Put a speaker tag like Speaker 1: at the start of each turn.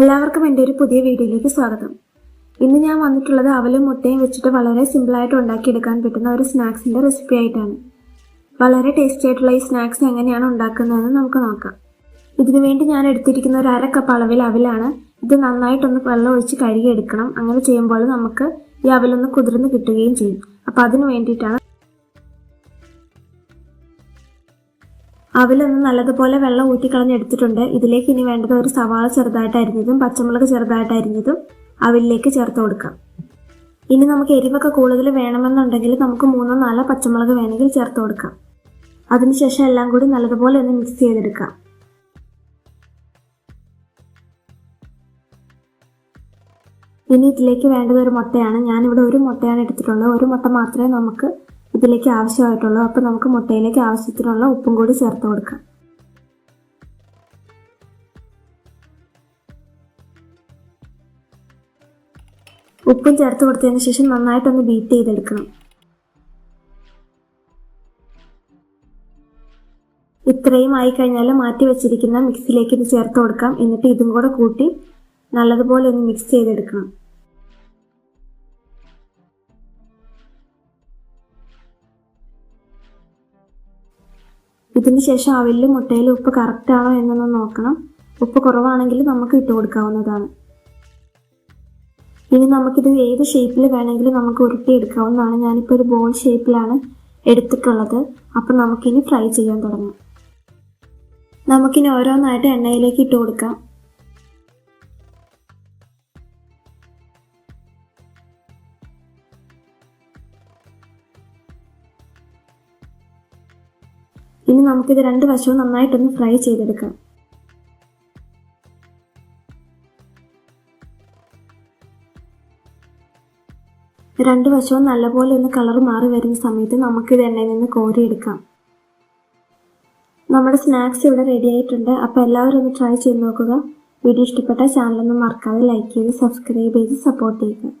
Speaker 1: എല്ലാവർക്കും എൻ്റെ ഒരു പുതിയ വീഡിയോയിലേക്ക് സ്വാഗതം. ഇന്ന് ഞാൻ വന്നിട്ടുള്ളത് അവലും മുട്ടയും വെച്ചിട്ട് വളരെ സിമ്പിളായിട്ട് ഉണ്ടാക്കിയെടുക്കാൻ പറ്റുന്ന ഒരു സ്നാക്സിൻ്റെ റെസിപ്പി ആയിട്ടാണ്. വളരെ ടേസ്റ്റി ആയിട്ടുള്ള ഈ സ്നാക്സ് എങ്ങനെയാണ് ഉണ്ടാക്കുന്നതെന്ന് നമുക്ക് നോക്കാം. ഇതിനു വേണ്ടി ഞാൻ എടുത്തിരിക്കുന്ന ഒരു 1/2 കപ്പ് അളവിൽ അവിലാണ്. ഇത് നന്നായിട്ടൊന്ന് വെള്ളം ഒഴിച്ച് കഴുകിയെടുക്കണം. അങ്ങനെ ചെയ്യുമ്പോൾ നമുക്ക് ഈ അവലൊന്ന് കുതിർന്ന് കിട്ടുകയും ചെയ്യും. അപ്പോൾ അതിന് വേണ്ടിയിട്ടാണ്. അവലൊന്ന് നല്ലതുപോലെ വെള്ളം ഊറ്റിക്കളഞ്ഞെടുത്തിട്ടുണ്ട്. ഇതിലേക്ക് ഇനി വേണ്ടത് ഒരു സവാള ചെറുതായിട്ട് അരിഞ്ഞതും പച്ചമുളക് ചെറുതായിട്ട് അരിഞ്ഞതും അവിലേക്ക് ചേർത്ത് കൊടുക്കാം. ഇനി നമുക്ക് എരിവൊക്കെ കൂടുതൽ വേണമെന്നുണ്ടെങ്കിൽ നമുക്ക് 3-4 പച്ചമുളക് വേണമെങ്കിൽ ചേർത്ത് കൊടുക്കാം. അതിനുശേഷം എല്ലാം കൂടി നല്ലതുപോലെ ഒന്ന് മിക്സ് ചെയ്തെടുക്കാം. ഇനി ഇതിലേക്ക് വേണ്ടത് ഒരു മുട്ടയാണ്. ഞാനിവിടെ ഒരു മുട്ടയാണ് എടുത്തിട്ടുള്ളത്. ഒരു മുട്ട മാത്രമേ നമുക്ക് ഇതിലേക്ക് ആവശ്യമായിട്ടുള്ളൂ. അപ്പോൾ നമുക്ക് മുട്ടയിലേക്ക് ആവശ്യത്തിനുള്ള ഉപ്പും കൂടി ചേർത്ത് കൊടുക്കാം. ഉപ്പും ചേർത്ത് കൊടുത്തതിന് ശേഷം നന്നായിട്ടൊന്ന് ബീറ്റ് ചെയ്തെടുക്കണം. ഇത്രയും ആയിക്കഴിഞ്ഞാൽ മാറ്റി വെച്ചിരിക്കുന്ന മിക്സിയിലേക്ക് ഇത് ചേർത്ത് കൊടുക്കാം. എന്നിട്ട് ഇതും കൂടെ കൂട്ടി നല്ലതുപോലെ ഒന്ന് മിക്സ് ചെയ്തെടുക്കണം. ഇതിന് ശേഷം അവലിലും മുട്ടയിലും ഉപ്പ് കറക്റ്റ് ആണോ എന്നൊന്ന് നോക്കണം. ഉപ്പ് കുറവാണെങ്കിൽ നമുക്ക് ഇട്ട് കൊടുക്കാവുന്നതാണ്. ഇനി നമുക്കിത് ഏത് ഷേപ്പിൽ വേണമെങ്കിലും നമുക്ക് ഉരുട്ടിയെടുക്കാവുന്നതാണ്. ഞാനിപ്പോൾ ഒരു ബോൾ ഷേപ്പിലാണ് എടുത്തിട്ടുള്ളത്. അപ്പം നമുക്കിനി ഫ്രൈ ചെയ്യാൻ തുടങ്ങാം. നമുക്കിനി ഓരോന്നായിട്ട് എണ്ണയിലേക്ക് ഇട്ട് കൊടുക്കാം. ഇനി നമുക്കിത് 2 വശവും നന്നായിട്ടൊന്ന് ഫ്രൈ ചെയ്തെടുക്കാം. രണ്ട് വശവും നല്ലപോലെ ഒന്ന് കളർ മാറി വരുന്ന സമയത്ത് നമുക്കിത് എണ്ണയിൽ നിന്ന് കോരിയെടുക്കാം. നമ്മുടെ സ്നാക്സ് ഇവിടെ റെഡി ആയിട്ടുണ്ട്. അപ്പോൾ എല്ലാവരും ഒന്ന് ട്രൈ ചെയ്ത് നോക്കുക. വീഡിയോ ഇഷ്ടപ്പെട്ടാൽ ചാനലൊന്നും മറക്കാതെ ലൈക്ക് ചെയ്ത് സബ്സ്ക്രൈബ് ചെയ്ത് സപ്പോർട്ട് ചെയ്യുക.